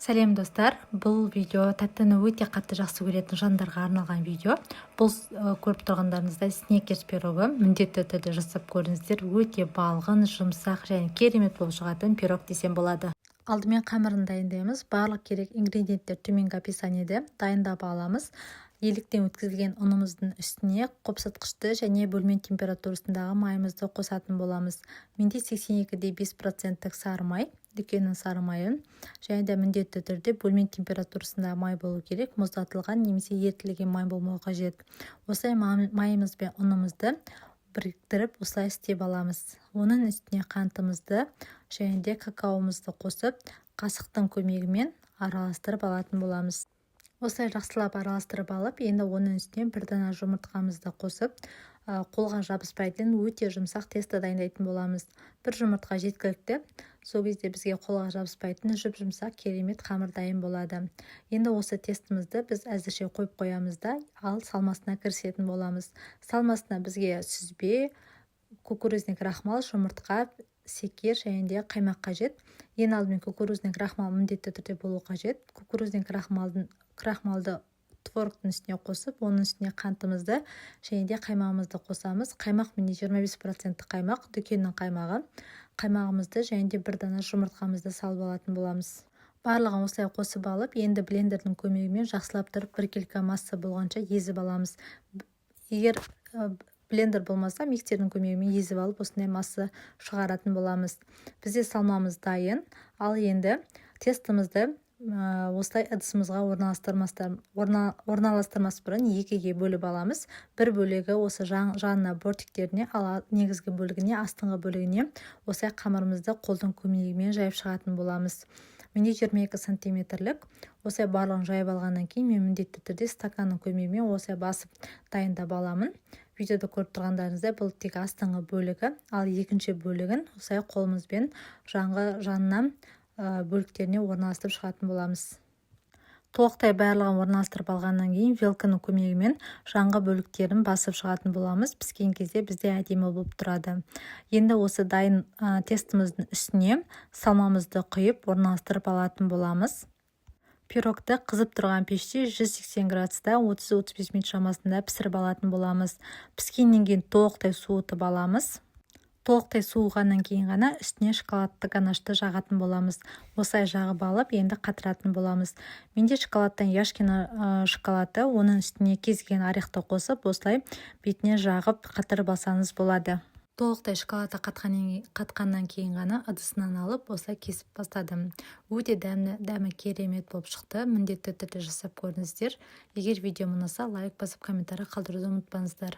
Сәлем достар, бұл видео тәттіні өте қатты жақсы көретін жандарға арналған видео. Бұл көріп тұрғандарыңызда снекерс пирогы міндетті түрде жасап көріңіздер. Өте балғын, жұмсақ және керемет болып шығатын пирог десем болады. Алдымен қамырын дайындаймыз. Барлық керек ингредиенттер төменгі описаниеде дайындап аламыз. Еліктен өткізілген ұнымыздың үстіне қопсытқышты және бөлме температурасындағы майымызды қосатын боламыз. Менде 82,5% сары май, дүкеннің сары майын, және де міндетті түрде бөлме температурасында май болу керек, мұздатылған немесе ерітілген май болмауы қажет. Осылай майымыз бен ұнымызды біріктіріп осылай істеп аламыз. Оның үстіне қантымызды және де какаомызды қосып, қасықтың көмегімен араластырып алатын боламыз. Осылай жақсылап араластырып алып, енді оның үстіне бір дана жұмыртқамызды қосып, қолға жабыспайтын өте жұмсақ тесто дайындайтын боламыз. Бір жұмыртқа жеткілікті. Сол кезде бізге қолға жабыспайтын жұп-жұмсақ керемет қамыр дайын болады. Енді осы тестімізді біз әзірше қойып қоямыз да, ал салмасына кірісетін боламыз. Салмасына бізге сүзбе, кукурузный крахмал, жұмыртқа, секер және де қаймақ қажет. Ең алдымен кукурузный крахмал міндетті түрде болу қажет. Кукурузный крахмалды творогтың үстіне қосып, оның үстіне қантымызды және де қаймағымызды қосамыз. Қаймақ менде 25% қаймақ, дүкеннің қаймағы. Қаймағымызды және де бір дана жұмыртқамызды салып алатын боламыз. Барлығын осылай қосып алып, енді блендердің көмегімен жақсылап тұрып біркелкі масса болғанша езіп аламыз. Егер блендер болмаса, миксердің көмегімен езіп алып, осындай масса шығаратын боламыз. Бізде салмамыз дайын, ал енді тестімізді осылай ыдысымызға орналастырмас бұрын екіге бөліп аламыз. Бір бөлігі осы жанына бортиктеріне, ал негізгі бөлігіне, астыңғы бөлігіне осылай қамырымызды қолдың көмегімен жайып шығатын боламыз. Менде 22 сантиметрлік. Осылай барлығын жайып алғаннан кейін мен міндетті түрде стаканның көмегімен осылай басып дайындап аламын. Видеода көріп тұрғандарыңызда бұл тек астыңғы бөлігі, ал екінші бөлігін осылай қолымызбен жанынан бөліктеріне орналастырып шығатын боламыз. Толықтай барлығын орналастырып алғаннан кейін вилканың көмегімен жанғы бөліктерін басып шығатын боламыз. Піскен кезде бізде әдемі болып тұрады. Енді осы дайын тестіміздің үстіне салмамызды құйып орналастырып алатын боламыз. Пирогты қызып тұрған пеште 180 градуста 30-35 минут шамасында пісіріп алатын боламыз. Піскеннен кейін толықтай суытып аламыз. Толықтай суығаннан кейін ғана үстіне шоколадты ганашты жағатын боламыз. Осылай жағып алып, енді қатыратын боламыз. Менде шоколадтан Яшкино шоколады, оның үстіне кез келген орехты қосып, осылай бетіне жағып қатырып алсаңыз болады. Толықтай шоколадты қатқаннан кейін ғана ыдысынан алып, осылай кесіп бастадым. Өте дәмі керемет болып шықты. Міндетті түрде жасап көріңіздер. Егер видео ұнаса, лайк басып комментарий қалдыруды ұмытпаңыздар.